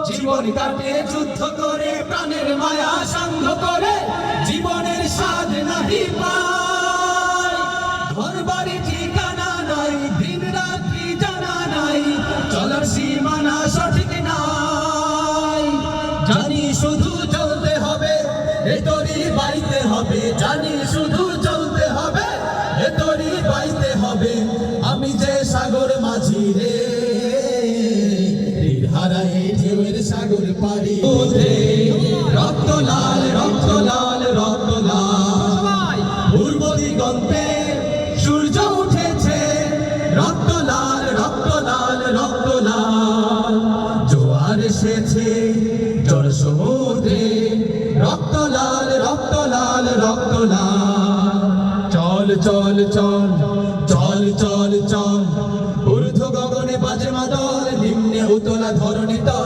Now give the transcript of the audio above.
জীবন কাটে যুদ্ধ করে, প্রাণের মায়া সাঙ্গ করে, জীবনের স্বাদ নাহি পায়। ঘর বাড়ি ঠিকানা নাই, দিন রাত্রি জানা নাই, চলার সীমানা সঠিক নাই। জানি শুধু চলতে হবে, এ তরি বাইতে হবে, জানি শুধু চলতে হবে, এ তরি বাইতে হবে। আমি যে সাগর মাঝি রে, হারায় ঢেউয়ের সাগর পাড়ি ওঠে, রক্ত লাল রক্ত লাল রক্ত লাল, পূর্ব দিগন্তে সূর্য উঠেছে, রক্ত লাল রক্ত লাল রক্ত লাল। জোয়ার এসেছে জল সমুদ্রে, রক্ত লাল রক্ত লাল রক্ত লাল। চল চল চল চল চল চল, ঊর্ধ্ব গগনে বাজে মাদল, নিম্নে উতলা ধরণী তল।